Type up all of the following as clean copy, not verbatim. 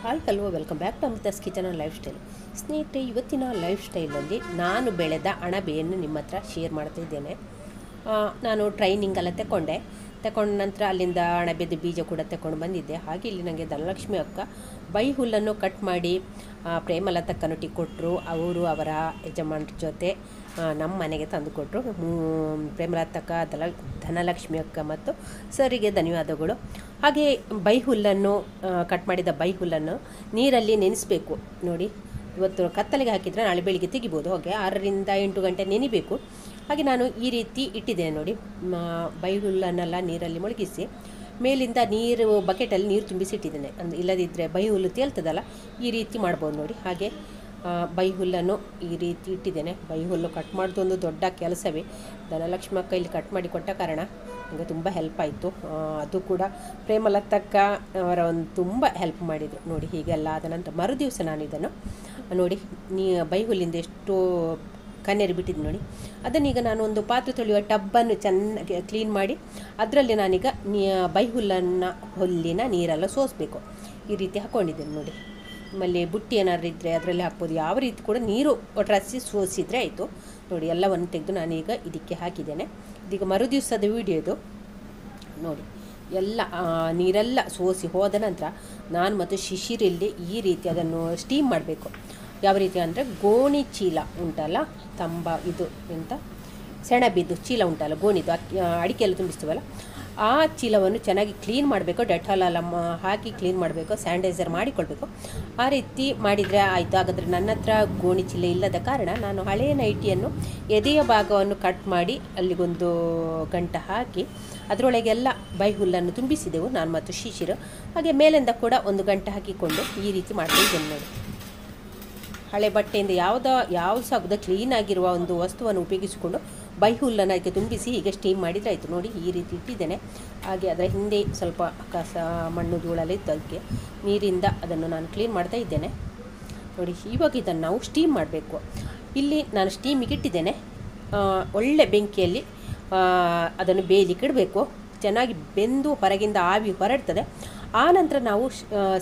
Hi hello welcome back to Amrita's kitchen and lifestyle. ಸ್ನೇಹಿತರೆ, ಇವತ್ತಿನ life ಸ್ಟೈಲಲ್ಲಿ ನಾನು ಬೆಳೆದ ಅಣಬೆಯನ್ನು ನಿಮ್ಮ ಹತ್ರ ಶೇರ್ ಮಾಡ್ತಾಯಿದ್ದೇನೆ. ನಾನು ಟ್ರೈನಿಂಗೆಲ್ಲ ತಗೊಂಡ ನಂತರ ಅಲ್ಲಿಂದ ಅಣಬೆದು ಬೀಜ ಕೂಡ ತಗೊಂಡು ಬಂದಿದ್ದೆ. ಹಾಗೆ ಇಲ್ಲಿ ನನಗೆ ಧನಲಕ್ಷ್ಮಿ ಅಕ್ಕ ಬೈ ಹುಲ್ಲನ್ನು ಕಟ್ ಮಾಡಿ ಪ್ರೇಮಲತಕ್ಕನ್ನು ಕೊಟ್ಟರು. ಅವರು ಅವರ ಯಜಮಾನ್ರ ಜೊತೆ ನಮ್ಮ ಮನೆಗೆ ತಂದು ಕೊಟ್ಟರು. ಪ್ರೇಮಲತಕ್ಕ, ಧನಲಕ್ಷ್ಮಿ ಅಕ್ಕ ಮತ್ತು ಸರಿಗೆ ಧನ್ಯವಾದಗಳು. ಹಾಗೆ ಬೈ ಹುಲ್ಲನ್ನು ಕಟ್ ಮಾಡಿದ ಬೈ ಹುಲ್ಲನ್ನು ನೀರಲ್ಲಿ ನೆನೆಸಬೇಕು. ನೋಡಿ, ಇವತ್ತು ಕತ್ತಲೆಗೆ ಹಾಕಿದರೆ ನಾಳೆ ಬೆಳಿಗ್ಗೆ ತೆಗಿಬೋದು. ಹಾಗೆ 6ರಿಂದ 8 ಗಂಟೆ ನೆನಿಬೇಕು. ಹಾಗೆ ನಾನು ಈ ರೀತಿ ಇಟ್ಟಿದ್ದೇನೆ ನೋಡಿ. ಬೈ ಹುಲ್ಲನ್ನೆಲ್ಲ ನೀರಲ್ಲಿ ಮುಳುಗಿಸಿ ಮೇಲಿಂದ ನೀರು ಬಕೆಟಲ್ಲಿ ನೀರು ತುಂಬಿಸಿ ಇಟ್ಟಿದ್ದೇನೆ. ಇಲ್ಲದಿದ್ದರೆ ಬೈ ಹುಲ್ಲು ತೇಲ್ತದಲ್ಲ, ಈ ರೀತಿ ಮಾಡ್ಬೋದು ನೋಡಿ. ಹಾಗೆ ಬೈ ಹುಲ್ಲನ್ನು ಈ ರೀತಿ ಇಟ್ಟಿದ್ದೇನೆ. ಬೈ ಹುಲ್ಲು ಕಟ್ ಮಾಡೋದು ಒಂದು ದೊಡ್ಡ ಕೆಲಸವೇ. ಧನಲಕ್ಷ್ಮಿ ಅಕ್ಕ ಇಲ್ಲಿ ಕಟ್ ಮಾಡಿ ಕೊಟ್ಟ ಕಾರಣ ನನಗೆ ತುಂಬ ಹೆಲ್ಪ್ ಆಯಿತು. ಅದು ಕೂಡ ಪ್ರೇಮಲತಕ್ಕ ಅವರ ಒಂದು ತುಂಬ ಹೆಲ್ಪ್ ಮಾಡಿದರು ನೋಡಿ. ಹೀಗೆಲ್ಲ ಆದ ನಂತರ ಮರುದಿವಸ ನಾನು ಇದನ್ನು ನೋಡಿ, ಬೈ ಹುಲ್ಲಿಂದ ಎಷ್ಟು ಕಣ್ಣೀರು ಬಿಟ್ಟಿದ್ದು ನೋಡಿ. ಅದನ್ನೀಗ ನಾನು ಒಂದು ಪಾತ್ರೆ ತೊಳೆಯುವ ಟಬ್ಬನ್ನು ಚೆನ್ನಾಗಿ ಕ್ಲೀನ್ ಮಾಡಿ ಅದರಲ್ಲಿ ನಾನೀಗ ಬೈ ಹುಲ್ಲಿನ ನೀರೆಲ್ಲ ಸೋಸಬೇಕು. ಈ ರೀತಿ ಹಾಕ್ಕೊಂಡಿದ್ದೇನೆ ನೋಡಿ. ಆಮೇಲೆ ಬುಟ್ಟಿ ಏನಾದ್ರು ಇದ್ದರೆ ಅದರಲ್ಲಿ ಹಾಕ್ಬೋದು. ಯಾವ ರೀತಿ ಕೂಡ ನೀರು ಒಟ್ರಾಸಿ ಸೋಸಿದರೆ ಆಯಿತು ನೋಡಿ. ಎಲ್ಲವನ್ನು ತೆಗೆದು ನಾನೀಗ ಇದಕ್ಕೆ ಹಾಕಿದ್ದೇನೆ. ಇದೀಗ ಮರುದಿವಸದ ವಿಡಿಯೋ ಇದು ನೋಡಿ. ಎಲ್ಲ ನೀರೆಲ್ಲ ಸೋಸಿ ಹೋದ ನಂತರ ನಾನು ಮತ್ತು ಶಿಶಿರಲ್ಲಿ ಈ ರೀತಿ ಅದನ್ನು ಸ್ಟೀಮ್ ಮಾಡಬೇಕು. ಯಾವ ರೀತಿ ಅಂದರೆ ಗೋಣಿ ಚೀಲ ಉಂಟಲ್ಲ, ಇದು ಎಂತ ಸೆಣಬಿದ್ದು ಚೀಲ ಉಂಟಲ್ಲ, ಗೋಣಿದು ಅಡಿಕೆಯಲ್ಲಿ ತುಂಬಿಸ್ತೀವಲ್ಲ, ಆ ಚೀಲವನ್ನು ಚೆನ್ನಾಗಿ ಕ್ಲೀನ್ ಮಾಡಬೇಕು. ಡೆಟಾಲೆಲ್ಲ ಹಾಕಿ ಕ್ಲೀನ್ ಮಾಡಬೇಕು, ಸ್ಯಾನಿಟೈಸರ್ ಮಾಡಿಕೊಳ್ಬೇಕು. ಆ ರೀತಿ ಮಾಡಿದರೆ ಆಯಿತು. ಹಾಗಾದರೆ ನನ್ನ ಹತ್ರ ಗೋಣಿ ಚೀಲ ಇಲ್ಲದ ಕಾರಣ ನಾನು ಹಳೆಯ ನೈಟಿಯನ್ನು ಎದೆಯ ಭಾಗವನ್ನು ಕಟ್ ಮಾಡಿ ಅಲ್ಲಿಗೊಂದು ಗಂಟೆ ಹಾಕಿ ಅದರೊಳಗೆಲ್ಲ ಬೈ ಹುಲ್ಲನ್ನು ತುಂಬಿಸಿದೆವು ನಾನು ಮತ್ತು ಶಿಶಿರು. ಹಾಗೆ ಮೇಲಿಂದ ಕೂಡ ಒಂದು ಗಂಟೆ ಹಾಕಿಕೊಂಡು ಈ ರೀತಿ ಮಾಡ್ತಿದ್ದೇನೆ ನೋಡಿ. ಹಳೆ ಬಟ್ಟೆಯಿಂದ ಯಾವುದು ಸಹ ಆಗೋದು ಕ್ಲೀನಾಗಿರುವ ಒಂದು ವಸ್ತುವನ್ನು ಉಪಯೋಗಿಸಿಕೊಂಡು ಬೈ ಹುಲ್ಲನ್ನು ಅದಕ್ಕೆ ತುಂಬಿಸಿ ಹೀಗೆ ಸ್ಟೀಮ್ ಮಾಡಿದರೆ ಆಯಿತು ನೋಡಿ. ಈ ರೀತಿ ಇಟ್ಟಿದ್ದೇನೆ. ಹಾಗೆ ಅದರ ಹಿಂದೆ ಸ್ವಲ್ಪ ಕಸ ಮಣ್ಣು ಧೂಳೆಲ್ಲ ಇತ್ತು, ಅದಕ್ಕೆ ನೀರಿಂದ ಅದನ್ನು ನಾನು ಕ್ಲೀನ್ ಮಾಡ್ತಾ ಇದ್ದೇನೆ ನೋಡಿ. ಇವಾಗ ಇದನ್ನು ನಾವು ಸ್ಟೀಮ್ ಮಾಡಬೇಕು. ಇಲ್ಲಿ ನಾನು ಸ್ಟೀಮಿಗೆ ಇಟ್ಟಿದ್ದೇನೆ. ಒಳ್ಳೆ ಬೆಂಕಿಯಲ್ಲಿ ಅದನ್ನು ಬೇಯಲಿಕ್ಕೆ ಇಡಬೇಕು. ಚೆನ್ನಾಗಿ ಬೆಂದು ಹೊರಗಿಂದ ಆವಿ ಹೊರಡ್ತದೆ. ಆನಂತರ ನಾವು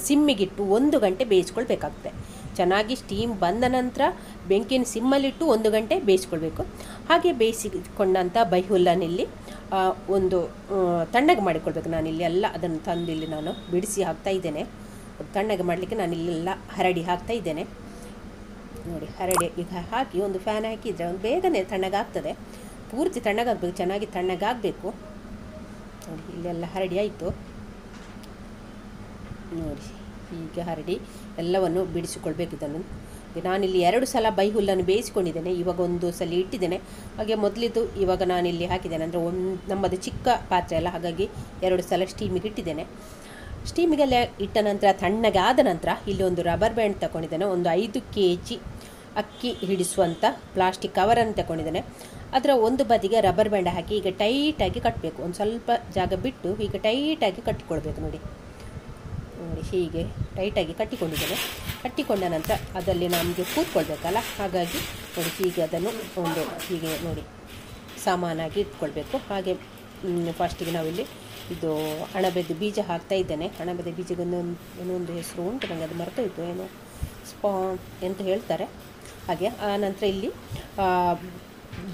ಸಿಮ್ಮಿಗಿಟ್ಟು 1 ಗಂಟೆ ಬೇಯಿಸ್ಕೊಳ್ಬೇಕಾಗ್ತದೆ. ಚೆನ್ನಾಗಿ ಸ್ಟೀಮ್ ಬಂದ ನಂತರ ಬೆಂಕಿನ ಸಿಮ್ಮಲ್ಲಿಟ್ಟು 1 ಗಂಟೆ ಬೇಯಿಸ್ಕೊಳ್ಬೇಕು. ಹಾಗೆ ಬೇಯಿಸಿಕೊಂಡಂಥ ಬೈ ಹುಲ್ಲನ್ನಿಲ್ಲಿ ಒಂದು ತಣ್ಣಗೆ ಮಾಡಿಕೊಳ್ಬೇಕು. ನಾನಿಲ್ಲಿ ಎಲ್ಲ ಅದನ್ನು ತಂದು ಇಲ್ಲಿ ನಾನು ಬಿಡಿಸಿ ಹಾಕ್ತಾಯಿದ್ದೇನೆ. ತಣ್ಣಗೆ ಮಾಡಲಿಕ್ಕೆ ನಾನಿಲ್ಲೆಲ್ಲ ಹರಡಿ ಹಾಕ್ತಾಯಿದ್ದೇನೆ ನೋಡಿ. ಹರಡಿ ಈಗ ಹಾಕಿ ಒಂದು ಫ್ಯಾನ್ ಹಾಕಿದರೆ ಒಂದು ಬೇಗನೆ ತಣ್ಣಗಾಗ್ತದೆ. ಪೂರ್ತಿ ತಣ್ಣಗಾಗಬೇಕು, ಚೆನ್ನಾಗಿ ತಣ್ಣಗಾಗಬೇಕು ನೋಡಿ. ಇಲ್ಲೆಲ್ಲ ಹರಡಿ ಆಯಿತು ನೋಡಿ. ಹೀಗೆ ಹರಡಿ ಎಲ್ಲವನ್ನು ಬಿಡಿಸಿಕೊಳ್ಬೇಕು. ಇದನ್ನು ನಾನಿಲ್ಲಿ 2 ಸಲ ಬೈ ಹುಲ್ಲನ್ನು ಬೇಯಿಸಿಕೊಂಡಿದ್ದೇನೆ. ಇವಾಗ ಒಂದು ಸಲ ಇಟ್ಟಿದ್ದೇನೆ. ಹಾಗೆ ಮೊದಲಿದ್ದು ಇವಾಗ ನಾನಿಲ್ಲಿ ಹಾಕಿದ್ದೇನೆ. ಅಂದರೆ ನಮ್ಮದು ಚಿಕ್ಕ ಪಾತ್ರೆ ಅಲ್ಲ, ಹಾಗಾಗಿ 2 ಸಲ ಸ್ಟೀಮಿಗೆ ಇಟ್ಟಿದ್ದೇನೆ. ಸ್ಟೀಮಿಗೆಲ್ಲ ಇಟ್ಟ ನಂತರ ತಣ್ಣಗೆ ಆದ ನಂತರ ಇಲ್ಲಿ ಒಂದು ರಬ್ಬರ್ ಬ್ಯಾಂಡ್ ತಗೊಂಡಿದ್ದೇನೆ. ಒಂದು 5 kg ಅಕ್ಕಿ ಹಿಡಿಸುವಂಥ ಪ್ಲಾಸ್ಟಿಕ್ ಕವರನ್ನು ತಗೊಂಡಿದ್ದೇನೆ. ಅದರ ಒಂದು ಬದಿಗೆ ರಬ್ಬರ್ ಬ್ಯಾಂಡ್ ಹಾಕಿ ಈಗ ಟೈಟಾಗಿ ಕಟ್ಟಬೇಕು. ಒಂದು ಸ್ವಲ್ಪ ಜಾಗ ಬಿಟ್ಟು ಹೀಗೆ ಟೈಟಾಗಿ ಕಟ್ಟಿಕೊಳ್ಬೇಕು ನೋಡಿ. ಹೀಗೆ ಟೈಟಾಗಿ ಕಟ್ಟಿಕೊಂಡಿದ್ದೇನೆ. ಕಟ್ಟಿಕೊಂಡ ನಂತರ ಅದರಲ್ಲಿ ನಮಗೆ ಕೂತ್ಕೊಳ್ಬೇಕಲ್ಲ, ಹಾಗಾಗಿ ನೋಡಿ ಹೀಗೆ ಅದನ್ನು ಒಂದು ಹೀಗೆ ನೋಡಿ ಸಾಮಾನಾಗಿ ಇಟ್ಕೊಳ್ಬೇಕು. ಹಾಗೆ ಫಸ್ಟಿಗೆ ನಾವಿಲ್ಲಿ ಇದು ಅಣಬೆದು ಬೀಜ ಹಾಕ್ತಾ ಇದ್ದೇನೆ. ಅಣಬೆದ ಬೀಜಗೊಂದು ಏನೊಂದು ಹೆಸರು ಉಂಟು, ನನಗೆ ಅದು ಮರ್ತೋಯ್ತು, ಏನೋ ಎಂತ ಹೇಳ್ತಾರೆ. ಹಾಗೆ ಆನಂತರ ಇಲ್ಲಿ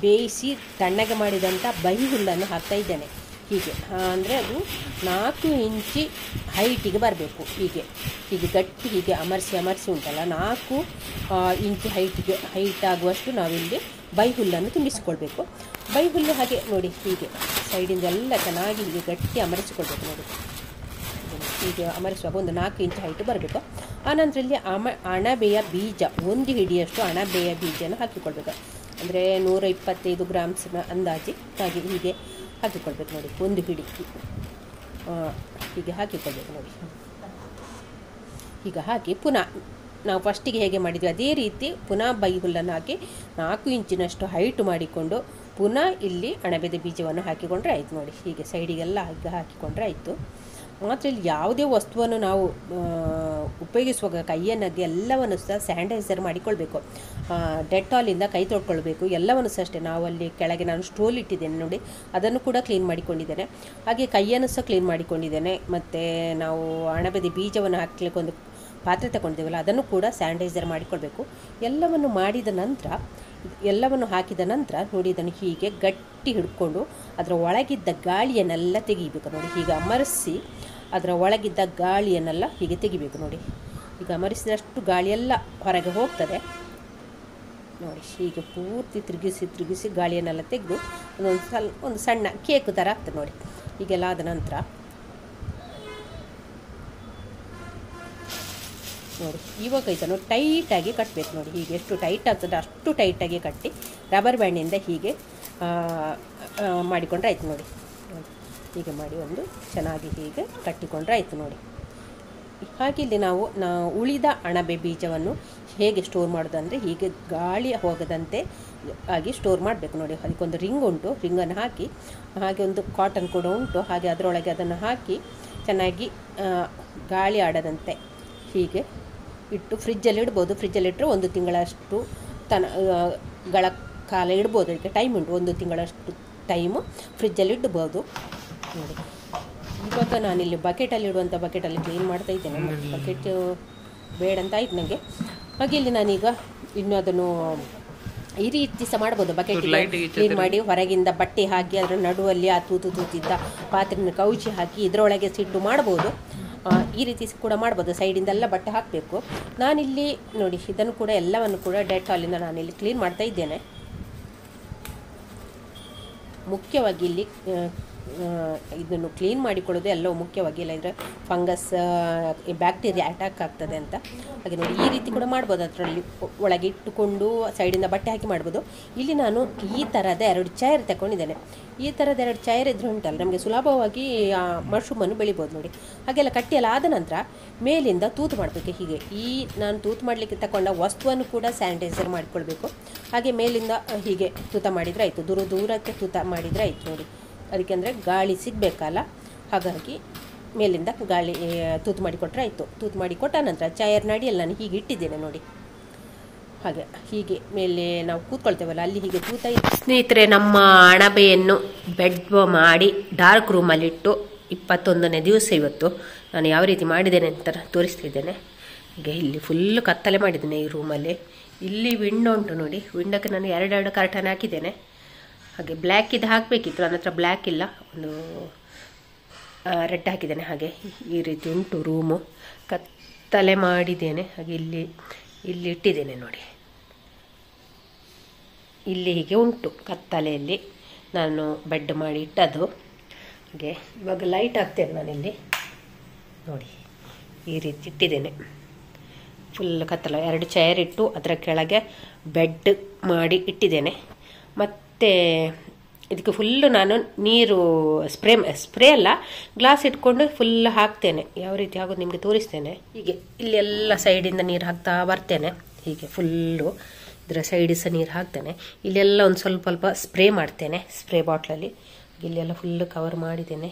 ಬೇಯಿಸಿ ತಣ್ಣಗೆ ಮಾಡಿದಂಥ ಬೈ ಹುಲ್ಲನ್ನು ಹಾಕ್ತಾ ಇದ್ದೇನೆ. ಹೀಗೆ ಅಂದರೆ ಅದು 4 ಇಂಚಿ ಹೈಟಿಗೆ ಬರಬೇಕು. ಹೀಗೆ ಗಟ್ಟಿ ಹೀಗೆ ಅಮರ್ಸಿ ಉಂಟಲ್ಲ, 4 ಇಂಚು ಹೈಟ್ ಆಗುವಷ್ಟು ನಾವಿಲ್ಲಿ ಬೈ ಹುಲ್ಲನ್ನು ತುಂಬಿಸಿಕೊಳ್ಬೇಕು. ಬೈ ಹುಲ್ಲು ಹಾಗೆ ನೋಡಿ ಹೀಗೆ ಸೈಡಿಂದ ಎಲ್ಲ ಚೆನ್ನಾಗಿ ಹೀಗೆ ಗಟ್ಟಿ ಅಮರಿಸಿಕೊಳ್ಬೇಕು ನೋಡಿ. ಹೀಗೆ ಅಮರಿಸುವಾಗ ಒಂದು 4 ಇಂಚು ಹೈಟು ಬರಬೇಕು. ಆನಂತರ ಇಲ್ಲಿ ಅಣಬೆಯ ಬೀಜ 1 ಹಿಡಿಯಷ್ಟು ಅಣಬೆಯ ಬೀಜನ ಹಾಕಿಕೊಳ್ಬೇಕು. ಅಂದರೆ 125 ಗ್ರಾಮ್ಸ್ನ ಅಂದಾಜು ಹಾಗೆ ಹೀಗೆ ಹಾಕಿಕೊಳ್ಬೇಕು ನೋಡಿ. 1 ಹಿಡಿ ಹೀಗೆ ಹಾಕಿಕೊಳ್ಬೇಕು ನೋಡಿ. ಈಗ ಹಾಕಿ ಪುನಃ ನಾವು ಫಸ್ಟಿಗೆ ಹೇಗೆ ಮಾಡಿದ್ವಿ ಅದೇ ರೀತಿ ಪುನಃ ಬೈ ಹುಲ್ಲನ್ನು ಹಾಕಿ 4 ಇಂಚಿನಷ್ಟು ಹೈಟು ಮಾಡಿಕೊಂಡು ಪುನಃ ಇಲ್ಲಿ ಅಣಬೆದ ಬೀಜವನ್ನು ಹಾಕಿಕೊಂಡ್ರೆ ಆಯಿತು ನೋಡಿ. ಹೀಗೆ ಸೈಡಿಗೆಲ್ಲ ಹಾಕಿಕೊಂಡ್ರೆ ಆಯಿತು. ಮಾತ್ರ ಇಲ್ಲಿ ಯಾವುದೇ ವಸ್ತುವನ್ನು ನಾವು ಉಪಯೋಗಿಸುವಾಗ ಕೈಯನ್ನಾಗಿ ಎಲ್ಲವನ್ನು ಸಹ ಸ್ಯಾನಿಟೈಸರ್ ಮಾಡಿಕೊಳ್ಬೇಕು. ಡೆಟಾಲಿಂದ ಕೈ ತೊಳ್ಕೊಳ್ಬೇಕು. ಎಲ್ಲವನ್ನು ಸಹ ಅಷ್ಟೇ. ನಾವಲ್ಲಿ ಕೆಳಗೆ ನಾನು ಸ್ಟೂಲ್ ಇಟ್ಟಿದ್ದೇನೆ ನೋಡಿ, ಅದನ್ನು ಕೂಡ ಕ್ಲೀನ್ ಮಾಡಿಕೊಂಡಿದ್ದೇನೆ. ಹಾಗೆ ಕೈಯನ್ನು ಸಹ ಕ್ಲೀನ್ ಮಾಡಿಕೊಂಡಿದ್ದೇನೆ. ಮತ್ತು ನಾವು ಅಣಬೆದ ಬೀಜವನ್ನು ಹಾಕಲಿಕ್ಕೆ ಒಂದು ಪಾತ್ರೆ ತಗೊಂಡಿದ್ದೀವಲ್ಲ ಅದನ್ನು ಕೂಡ ಸ್ಯಾನಿಟೈಸರ್ ಮಾಡಿಕೊಳ್ಬೇಕು. ಎಲ್ಲವನ್ನು ಮಾಡಿದ ನಂತರ ಎಲ್ಲವನ್ನು ಹಾಕಿದ ನಂತರ ನೋಡಿ ಇದನ್ನು ಹೀಗೆ ಗಟ್ಟಿ ಹಿಡ್ಕೊಂಡು ಅದರ ಒಳಗಿದ್ದ ಗಾಳಿಯನ್ನೆಲ್ಲ ತೆಗಿಬೇಕು ನೋಡಿ. ಹೀಗೆ ಅಮರಿಸಿ ಅದರ ಒಳಗಿದ್ದ ಗಾಳಿಯನ್ನೆಲ್ಲ ಹೀಗೆ ತೆಗಿಬೇಕು ನೋಡಿ. ಈಗ ಅಮರಿಸಿದಷ್ಟು ಗಾಳಿಯೆಲ್ಲ ಹೊರಗೆ ಹೋಗ್ತದೆ ನೋಡಿ. ಹೀಗೆ ಪೂರ್ತಿ ತಿರುಗಿಸಿ ಗಾಳಿಯನ್ನೆಲ್ಲ ತೆಗೆದು ಒಂದು ಸಣ್ಣ ಕೇಕ್ ಥರ ಆಗ್ತದೆ ನೋಡಿ. ಹೀಗೆಲ್ಲ ಆದ ನಂತರ ನೋಡಿ ಇವಾಗ ಇದನ್ನು ಟೈಟಾಗಿ ಕಟ್ಟಬೇಕು ನೋಡಿ. ಹೀಗೆ ಎಷ್ಟು ಟೈಟ್ ಆಗ್ತದೆ ಅಷ್ಟು ಟೈಟಾಗಿ ಕಟ್ಟಿ ರಬ್ಬರ್ ಬ್ಯಾಂಡಿಂದ ಹೀಗೆ ಮಾಡಿಕೊಂಡ್ರೆ ಆಯಿತು ನೋಡಿ. ಹೀಗೆ ಮಾಡಿ ಒಂದು ಚೆನ್ನಾಗಿ ಹೀಗೆ ಕಟ್ಟಿಕೊಂಡ್ರೆ ಆಯಿತು ನೋಡಿ. ಹಾಗೆ ಇಲ್ಲಿ ನಾವು ಉಳಿದ ಅಣಬೆ ಬೀಜವನ್ನು ಹೇಗೆ ಸ್ಟೋರ್ ಮಾಡೋದಂದರೆ ಹೀಗೆ ಗಾಳಿ ಹೋಗದಂತೆ ಆಗಿ ಸ್ಟೋರ್ ಮಾಡಬೇಕು ನೋಡಿ. ಅದಕ್ಕೊಂದು ರಿಂಗ್ ಉಂಟು, ರಿಂಗನ್ನು ಹಾಕಿ ಹಾಗೆ ಒಂದು ಕಾಟನ್ ಕೂಡ ಉಂಟು, ಹಾಗೆ ಅದರೊಳಗೆ ಅದನ್ನು ಹಾಕಿ ಚೆನ್ನಾಗಿ ಗಾಳಿ ಆಡದಂತೆ ಹೀಗೆ ಇಟ್ಟು ಫ್ರಿಜ್ಜಲ್ಲಿ ಇಡ್ಬೋದು. ಫ್ರಿಜ್ಜಲ್ಲಿ ಇಟ್ಟರೆ 1 ತಿಂಗಳಷ್ಟು ಗಳ ಕಾಲ ಇಡ್ಬೋದು. ಅದಕ್ಕೆ ಟೈಮ್ ಉಂಟು, 1 ತಿಂಗಳಷ್ಟು ಟೈಮು ಫ್ರಿಜ್ಜಲ್ಲಿ ಇಡ್ಬೋದು ನೋಡಿ. ಇವಾಗ ನಾನಿಲ್ಲಿ ಬಕೆಟಲ್ಲಿ ಇಡುವಂಥ ಬಕೆಟಲ್ಲಿ ಕ್ಲೀನ್ ಮಾಡ್ತಾ ಇದ್ದೇನೆ. ಬಕೆಟ್ ಬೇಡ ಅಂತ ಆಯ್ತು ನನಗೆ. ಹಾಗೆ ಇಲ್ಲಿ ನಾನೀಗ ಇನ್ನು ಅದನ್ನು ಈ ರೀತಿ ಸಹ ಮಾಡ್ಬೋದು. ಬಕೆಟ್ ಕ್ಲೀನ್ ಮಾಡಿ ಹೊರಗಿಂದ ಬಟ್ಟೆ ಹಾಕಿ ಅದರ ನಡುವಲ್ಲಿ ಆ ತೂತಿದ್ದ ಪಾತ್ರೆನ ಕೌಚಿ ಹಾಕಿ ಇದರೊಳಗೆ ಸಿಟ್ಟು ಮಾಡ್ಬೋದು. ಈ ರೀತಿ ಕೂಡ ಮಾಡ್ಬೋದು. ಸೈಡಿಂದೆಲ್ಲ ಬಟ್ಟೆ ಹಾಕಬೇಕು. ನಾನಿಲ್ಲಿ ನೋಡಿ ಇದನ್ನು ಕೂಡ ಎಲ್ಲವನ್ನು ಕೂಡ ಡೆಟಾಲಿಂದ ನಾನಿಲ್ಲಿ ಕ್ಲೀನ್ ಮಾಡ್ತಾ ಇದ್ದೇನೆ. ಮುಖ್ಯವಾಗಿ ಇಲ್ಲಿ ಇದನ್ನು ಕ್ಲೀನ್ ಮಾಡಿಕೊಳ್ಳೋದು ಎಲ್ಲವೂ ಮುಖ್ಯವಾಗಿ, ಇಲ್ಲಂದರೆ ಫಂಗಸ್ ಬ್ಯಾಕ್ಟೀರಿಯಾ ಅಟ್ಯಾಕ್ ಆಗ್ತದೆ ಅಂತ. ಹಾಗೆ ನೋಡಿ ಈ ರೀತಿ ಕೂಡ ಮಾಡ್ಬೋದು. ಅದರಲ್ಲಿ ಒಳಗೆ ಇಟ್ಟುಕೊಂಡು ಸೈಡಿಂದ ಬಟ್ಟೆ ಹಾಕಿ ಮಾಡ್ಬೋದು. ಇಲ್ಲಿ ನಾನು ಈ ಥರದ 2 ಚೈರ್ ತಗೊಂಡಿದ್ದೇನೆ. ಈ ಥರದ 2 ಚೈರ್ ಇದ್ರೆ ಉಂಟಲ್ಲ ನಮಗೆ ಸುಲಭವಾಗಿ ಮಶ್ರೂಮನ್ನು ಬೆಳಿಬೋದು ನೋಡಿ. ಹಾಗೆಲ್ಲ ಕಟ್ಟಿಯೆಲ್ಲ ಆದ ನಂತರ ಮೇಲಿಂದ ತೂತು ಮಾಡಬೇಕು. ಹೀಗೆ ನಾನು ತೂತು ಮಾಡಲಿಕ್ಕೆ ತಗೊಂಡ ವಸ್ತುವನ್ನು ಕೂಡ ಸ್ಯಾನಿಟೈಸರ್ ಮಾಡಿಕೊಳ್ಬೇಕು. ಹಾಗೆ ಮೇಲಿಂದ ಹೀಗೆ ತೂತ ಮಾಡಿದರೆ ಆಯಿತು, ದೂರಕ್ಕೆ ತೂತ ಮಾಡಿದರೆ ಆಯಿತು ನೋಡಿ. ಅದಕ್ಕೆ ಅಂದರೆ ಗಾಳಿ ಸಿಗಬೇಕಲ್ಲ, ಹಾಗಾಗಿ ಮೇಲಿಂದ ಗಾಳಿ ತೂತು ಮಾಡಿಕೊಟ್ರೆ ಆಯಿತು. ತೂತು ಮಾಡಿ ಕೊಟ್ಟ ನಂತರ ಚೈರ್ ನಡಿಯಲ್ಲಿ ನಾನು ಹೀಗೆ ಇಟ್ಟಿದ್ದೇನೆ ನೋಡಿ. ಹಾಗೆ ಹೀಗೆ ಮೇಲೆ ನಾವು ಕೂತ್ಕೊಳ್ತೇವಲ್ಲ ಅಲ್ಲಿ ಹೀಗೆ ತೂತ. ಸ್ನೇಹಿತರೆ, ನಮ್ಮ ಅಣಬೆಯನ್ನು ಬೆಡ್ ಮಾಡಿ ಡಾರ್ಕ್ ರೂಮಲ್ಲಿಟ್ಟು 21ನೇ ದಿವಸ ಇವತ್ತು ನಾನು ಯಾವ ರೀತಿ ಮಾಡಿದ್ದೇನೆ ಅಂತ ತೋರಿಸ್ತಿದ್ದೇನೆ. ಹೀಗೆ ಇಲ್ಲಿ ಫುಲ್ಲು ಕತ್ತಲೆ ಮಾಡಿದ್ದೇನೆ ಈ ರೂಮಲ್ಲಿ. ಇಲ್ಲಿ ವಿಂಡೋ ಉಂಟು ನೋಡಿ, ವಿಂಡೋಕ್ಕೆ ನಾನು 2 ಕರ್ಟನ್ ಹಾಕಿದ್ದೇನೆ. ಹಾಗೆ ಬ್ಲ್ಯಾಕ್ ಇದು ಹಾಕಬೇಕಿತ್ತು, ನನ್ನ ಹತ್ರ ಬ್ಲ್ಯಾಕ್ ಇಲ್ಲ, ಒಂದು ರೆಡ್ ಹಾಕಿದ್ದೇನೆ. ಹಾಗೆ ಈ ರೀತಿ ಉಂಟು ರೂಮು, ಕತ್ತಲೆ ಮಾಡಿದ್ದೇನೆ. ಹಾಗೆ ಇಲ್ಲಿ ಇಟ್ಟಿದ್ದೇನೆ ನೋಡಿ. ಇಲ್ಲಿ ಹೀಗೆ ಉಂಟು ಕತ್ತಲೆಯಲ್ಲಿ ನಾನು ಬೆಡ್ ಮಾಡಿ ಇಟ್ಟದ್ದು. ಹಾಗೆ ಇವಾಗ ಲೈಟ್ ಹಾಕ್ತೇನೆ ನಾನಿಲ್ಲಿ ನೋಡಿ. ಈ ರೀತಿ ಇಟ್ಟಿದ್ದೇನೆ, ಫುಲ್ ಕತ್ತಲೆ. 2 ಚೇರ್ ಇಟ್ಟು ಅದರ ಕೆಳಗೆ ಬೆಡ್ ಮಾಡಿ ಇಟ್ಟಿದ್ದೇನೆ. ಮತ್ತು ಇದಕ್ಕೆ ಫುಲ್ಲು ನಾನು ನೀರು ಸ್ಪ್ರೇ ಅಲ್ಲ, ಗ್ಲಾಸ್ ಇಟ್ಕೊಂಡು ಫುಲ್ ಹಾಕ್ತೇನೆ. ಯಾವ ರೀತಿ ಆಗೋದು ನಿಮಗೆ ತೋರಿಸ್ತೇನೆ. ಹೀಗೆ ಇಲ್ಲೆಲ್ಲ ಸೈಡಿಂದ ನೀರು ಹಾಕ್ತಾ ಬರ್ತೇನೆ. ಹೀಗೆ ಫುಲ್ಲು ಇದರ ಸೈಡ್ ಸಹ ನೀರು ಹಾಕ್ತೇನೆ. ಇಲ್ಲೆಲ್ಲ ಒಂದು ಸ್ವಲ್ಪ ಸ್ಪ್ರೇ ಮಾಡ್ತೇನೆ, ಸ್ಪ್ರೇ ಬಾಟ್ಲಲ್ಲಿ. ಇಲ್ಲೆಲ್ಲ ಫುಲ್ಲು ಕವರ್ ಮಾಡಿದ್ದೇನೆ.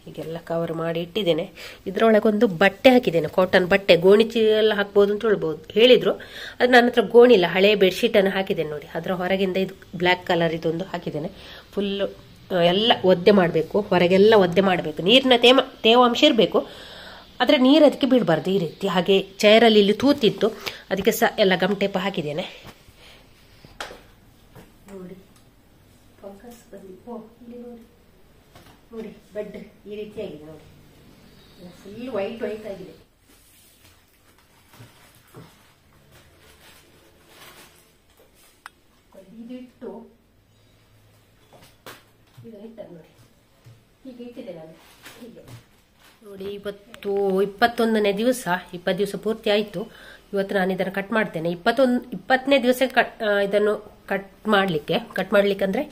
ಹೀಗೆಲ್ಲ ಕವರ್ ಮಾಡಿ ಇಟ್ಟಿದ್ದೇನೆ. ಇದರೊಳಗೆ ಒಂದು ಬಟ್ಟೆ ಹಾಕಿದ್ದೇನೆ, ಕಾಟನ್ ಬಟ್ಟೆ. ಗೋಣಿಚಿ ಎಲ್ಲ ಹಾಕ್ಬೋದು ಅಂತ ಹೇಳಿದ್ರು. ಅದು ನನ್ನ ಹತ್ರ ಗೋಣಿಲ್ಲ, ಹಳೆ ಬೆಡ್ಶೀಟನ್ನು ಹಾಕಿದ್ದೇನೆ ನೋಡಿ. ಅದರ ಹೊರಗಿಂದ ಇದು ಬ್ಲ್ಯಾಕ್ ಕಲರ್ ಇದೊಂದು ಹಾಕಿದ್ದೇನೆ. ಫುಲ್ಲು ಎಲ್ಲ ಒದ್ದೆ ಮಾಡಬೇಕು, ಹೊರಗೆಲ್ಲ ಒದ್ದೆ ಮಾಡಬೇಕು. ನೀರಿನ ತೇವಾಂಶ ಇರಬೇಕು, ಆದರೆ ನೀರು ಅದಕ್ಕೆ ಬೀಳಬಾರ್ದು ಈ ರೀತಿ. ಹಾಗೆ ಚೈರಲ್ಲಿ ಇಲ್ಲಿ ತೂತಿತ್ತು, ಅದಕ್ಕೆ ಸಹ ಎಲ್ಲ ಗಮ್ ಟೇಪ್ ಹಾಕಿದ್ದೇನೆ ನೋಡಿ. ಫಂಗಸ್ ಇಲ್ಲಿ ನೋಡಿ, ಬೆಡ್ ಈ ರೀತಿ ಆಗಿದೆ ನೋಡಿ. ಫುಲ್ ವೈಟ್ ಆಗಿದೆ. ಇದಿಟ್ಟು ನೋಡಿ, ಹೀಗೆ ಇಟ್ಟಿದೆ ನಾನು. ಹೀಗೆ ನೋಡಿ, ಇವತ್ತು 21ನೇ ದಿವಸ, 20 ದಿವಸ ಪೂರ್ತಿ ಆಯಿತು. ಇವತ್ತು ನಾನು ಇದನ್ನು ಕಟ್ ಮಾಡ್ತೇನೆ. 20ನೇ ದಿವಸ ಇದನ್ನು ಕಟ್ ಮಾಡಲಿಕ್ಕೆ ಅಂದರೆ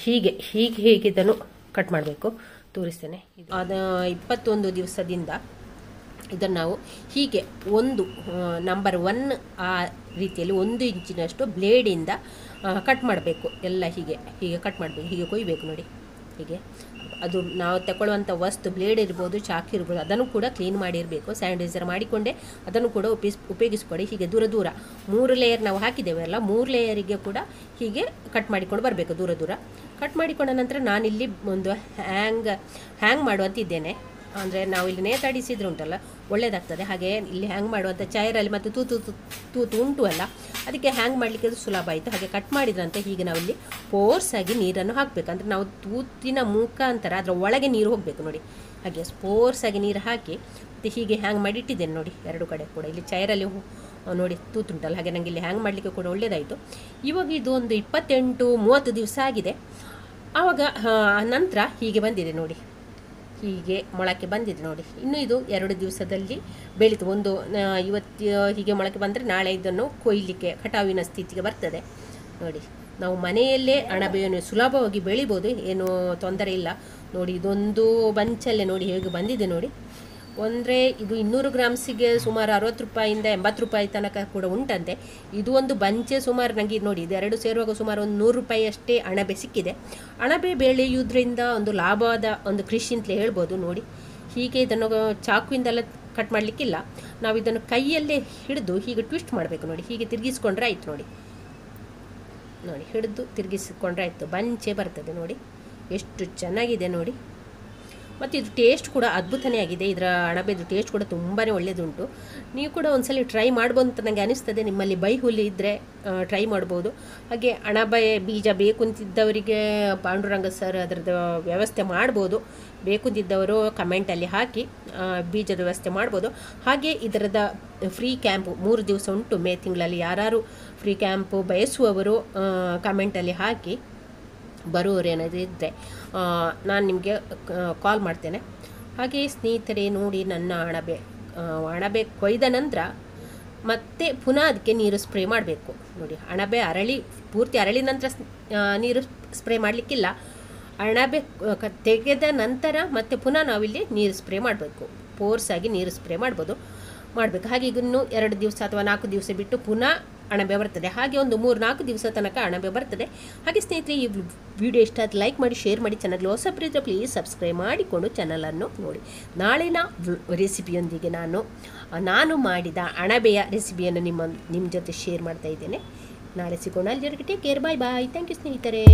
ಹೀಗೆ ಇದನ್ನು ಕಟ್ ಮಾಡಬೇಕು, ತೋರಿಸ್ತೇನೆ. ಅದು 21 ದಿವಸದಿಂದ ಇದನ್ನು ನಾವು ಹೀಗೆ ನಂಬರ್ 1 ಆ ರೀತಿಯಲ್ಲಿ 1 ಇಂಚಿನಷ್ಟು ಬ್ಲೇಡಿಂದ ಕಟ್ ಮಾಡಬೇಕು. ಎಲ್ಲ ಹೀಗೆ ಕಟ್ ಮಾಡಬೇಕು, ಹೀಗೆ ಕೊಯ್ಬೇಕು ನೋಡಿ. ಹೀಗೆ ಅದು ನಾವು ತಗೊಳ್ಳುವಂಥ ವಸ್ತು ಬ್ಲೇಡ್ ಇರ್ಬೋದು, ಚಾಕು ಇರ್ಬೋದು, ಅದನ್ನು ಕೂಡ ಕ್ಲೀನ್ ಮಾಡಿರಬೇಕು. ಸ್ಯಾನಿಟೈಸರ್ ಮಾಡಿಕೊಂಡೆ ಅದನ್ನು ಕೂಡ ಉಪಯೋಗಿಸ್ಕೊಡಿ. ಹೀಗೆ ದೂರ 3 ಲೇಯರ್ ನಾವು ಹಾಕಿದ್ದೇವೆ ಅಲ್ಲ, 3 ಲೇಯರಿಗೆ ಕೂಡ ಹೀಗೆ ಕಟ್ ಮಾಡಿಕೊಂಡು ಬರಬೇಕು. ದೂರ ಕಟ್ ಮಾಡಿಕೊಂಡ ನಂತರ ನಾನಿಲ್ಲಿ ಒಂದು ಹ್ಯಾಂಗ್ ಮಾಡುವಂತಿದ್ದೇನೆ. ಅಂದರೆ ನಾವು ಇಲ್ಲಿ ನೇತಾಡಿಸಿದ್ರೆ ಉಂಟಲ್ಲ ಒಳ್ಳೆಯದಾಗ್ತದೆ. ಹಾಗೆ ಇಲ್ಲಿ ಹ್ಯಾಂಗ್ ಮಾಡುವಂಥ ಚೈರಲ್ಲಿ ಮತ್ತು ತೂತು ಉಂಟು ಅಲ್ಲ, ಅದಕ್ಕೆ ಹ್ಯಾಂಗ್ ಮಾಡಲಿಕ್ಕೆ ಅದು ಸುಲಭ ಆಯಿತು. ಹಾಗೆ ಕಟ್ ಮಾಡಿದ್ರಂತೆ ಹೀಗೆ ನಾವಿಲ್ಲಿ ಫೋರ್ಸಾಗಿ ನೀರನ್ನು ಹಾಕಬೇಕು. ಅಂದರೆ ನಾವು ತೂತಿನ ಮುಖಾಂತರ ಅದರ ಒಳಗೆ ನೀರು ಹೋಗಬೇಕು ನೋಡಿ. ಹಾಗೆ ಫೋರ್ಸಾಗಿ ನೀರು ಹಾಕಿ ಮತ್ತು ಹೀಗೆ ಹ್ಯಾಂಗ್ ಮಾಡಿ ಇಟ್ಟಿದ್ದೇನೆ ನೋಡಿ. ಎರಡು ಕಡೆ ಕೂಡ ಇಲ್ಲಿ ಚೈರಲ್ಲಿ ನೋಡಿ ತೂತುಂಟಲ್ಲ, ಹಾಗೆ ನನಗೆ ಇಲ್ಲಿ ಹ್ಯಾಂಗ್ ಮಾಡಲಿಕ್ಕೆ ಕೂಡ ಒಳ್ಳೆಯದಾಯಿತು. ಇವಾಗ ಇದು ಒಂದು 28-30 ದಿವಸ ಆಗಿದೆ. ಆವಾಗ ನಂತರ ಹೀಗೆ ಬಂದಿದೆ ನೋಡಿ, ಹೀಗೆ ಮೊಳಕೆ ಬಂದಿದೆ ನೋಡಿ. ಇನ್ನು ಇದು 2 ದಿವಸದಲ್ಲಿ ಬೆಳೀತು. ಇವತ್ತು ಹೀಗೆ ಮೊಳಕೆ ಬಂದರೆ ನಾಳೆ ಇದನ್ನು ಕೊಯ್ಲಿಕ್ಕೆ ಕಟಾವಿನ ಸ್ಥಿತಿಗೆ ಬರ್ತದೆ ನೋಡಿ. ನಾವು ಮನೆಯಲ್ಲೇ ಅಣಬೆಯನ್ನು ಸುಲಭವಾಗಿ ಬೆಳಿಬೋದು, ಏನೂ ತೊಂದರೆ ಇಲ್ಲ ನೋಡಿ. ಇದೊಂದು ಬಂಚಲ್ಲೇ ನೋಡಿ ಹೇಗೆ ಬಂದಿದೆ ನೋಡಿ. ಅಂದರೆ ಇದು 200 ಗ್ರಾಮ್ಸಿಗೆ ಸುಮಾರು 60 ರೂಪಾಯಿಂದ 80 ರೂಪಾಯಿ ತನಕ ಕೂಡ ಉಂಟಂತೆ. ಇದು ಒಂದು ಬಂಚೆ ಸುಮಾರು ನನಗೆ ನೋಡಿ ಇದು 2 ಸೇರುವಾಗ ಸುಮಾರು ಒಂದು 100 ರೂಪಾಯಿ ಅಷ್ಟೇ ಅಣಬೆ ಸಿಕ್ಕಿದೆ. ಅಣಬೆ ಬೆಳೆಯುವುದರಿಂದ ಒಂದು ಲಾಭದ ಒಂದು ಕೃಷಿ ಅಂತಲೇ ಹೇಳ್ಬೋದು ನೋಡಿ. ಹೀಗೆ ಇದನ್ನು ಚಾಕುವಿಂದೆಲ್ಲ ಕಟ್ ಮಾಡಲಿಕ್ಕಿಲ್ಲ, ನಾವು ಇದನ್ನು ಕೈಯಲ್ಲೇ ಹಿಡಿದು ಹೀಗೆ ಟ್ವಿಸ್ಟ್ ಮಾಡಬೇಕು ನೋಡಿ. ಹೀಗೆ ತಿರುಗಿಸ್ಕೊಂಡ್ರೆ ಆಯಿತು ನೋಡಿ. ನೋಡಿ ಹಿಡಿದು ತಿರುಗಿಸಿಕೊಂಡ್ರೆ ಆಯಿತು, ಬಂಚೆ ಬರ್ತದೆ ನೋಡಿ. ಎಷ್ಟು ಚೆನ್ನಾಗಿದೆ ನೋಡಿ. ಮತ್ತು ಇದು ಟೇಸ್ಟ್ ಕೂಡ ಅದ್ಭುತನೇ ಆಗಿದೆ. ಇದರ ಅಣಬೆದು ಟೇಸ್ಟ್ ಕೂಡ ತುಂಬಾ ಒಳ್ಳೆಯದುಂಟು. ನೀವು ಕೂಡ ಒಂದ್ಸಲ ಟ್ರೈ ಮಾಡ್ಬೋದು ಅಂತ ನನಗೆ ಅನಿಸ್ತದೆ. ನಿಮ್ಮಲ್ಲಿ ಬೈಹುಲಿ ಇದ್ದರೆ ಟ್ರೈ ಮಾಡ್ಬೋದು. ಹಾಗೆ ಅಣಬೆ ಬೀಜ ಬೇಕು ಅಂತಿದ್ದವರಿಗೆ ಪಾಂಡುರಂಗ ಸರ್ ಅದರದ್ದು ವ್ಯವಸ್ಥೆ ಮಾಡ್ಬೋದು. ಬೇಕುದಿದ್ದವರು ಕಮೆಂಟಲ್ಲಿ ಹಾಕಿ ಬೀಜದ ವ್ಯವಸ್ಥೆ ಮಾಡ್ಬೋದು. ಹಾಗೆ ಇದರದ ಫ್ರೀ ಕ್ಯಾಂಪು 3 ದಿವಸ ಉಂಟು ಮೇ ತಿಂಗಳಲ್ಲಿ. ಯಾರು ಫ್ರೀ ಕ್ಯಾಂಪು ಬಯಸುವವರು ಕಮೆಂಟಲ್ಲಿ ಹಾಕಿ, ಬರುವವರು ಏನಾದರೂ ಇದ್ದರೆ ನಾನು ನಿಮಗೆ ಕಾಲ್ ಮಾಡ್ತೇನೆ. ಹಾಗೆ ಸ್ನೇಹಿತರೆ ನೋಡಿ, ನನ್ನ ಅಣಬೆ ಕೊಯ್ದ ನಂತರ ಮತ್ತೆ ಪುನಃ ಅದಕ್ಕೆ ನೀರು ಸ್ಪ್ರೇ ಮಾಡಬೇಕು ನೋಡಿ. ಅಣಬೆ ಪೂರ್ತಿ ಅರಳಿದ ನಂತರ ನೀರು ಸ್ಪ್ರೇ ಮಾಡಲಿಕ್ಕಿಲ್ಲ. ಅಣಬೆ ತೆಗೆದ ನಂತರ ಮತ್ತೆ ಪುನಃ ನಾವಿಲ್ಲಿ ನೀರು ಸ್ಪ್ರೇ ಮಾಡಬೇಕು. ಫೋರ್ಸಾಗಿ ನೀರು ಸ್ಪ್ರೇ ಮಾಡಬೇಕು. ಹಾಗೆ ಇನ್ನೂ 2 ದಿವಸ ಅಥವಾ 4 ದಿವಸ ಬಿಟ್ಟು ಪುನಃ ಅಣಬೆ ಬರ್ತದೆ. ಹಾಗೆ ಒಂದು 3-4 ದಿವಸ ತನಕ ಅಣಬೆ ಬರ್ತದೆ. ಹಾಗೆ ಸ್ನೇಹಿತರೆ, ಈ ವಿಡಿಯೋ ಇಷ್ಟ ಆದ ಲೈಕ್ ಮಾಡಿ, ಶೇರ್ ಮಾಡಿ. ಚಾನಲ್ಗೆ ಹೊಸಬರಿದ್ದರೆ ಪ್ಲೀಸ್ ಸಬ್ಸ್ಕ್ರೈಬ್ ಮಾಡಿಕೊಂಡು ಚಾನಲನ್ನು ನೋಡಿ. ನಾಳಿನ ರೆಸಿಪಿಯೊಂದಿಗೆ ನಾನು ಮಾಡಿದ ಅಣಬೆಯ ರೆಸಿಪಿಯನ್ನು ನಿಮ್ಮ ಜೊತೆ ಶೇರ್ ಮಾಡ್ತಾ ಇದ್ದೇನೆ. ನಾಳೆ ಸಿಗೋಣ. ಅಲ್ಲಿವರೆಗೆ take care, bye bye. Thank you ಸ್ನೇಹಿತರೆ.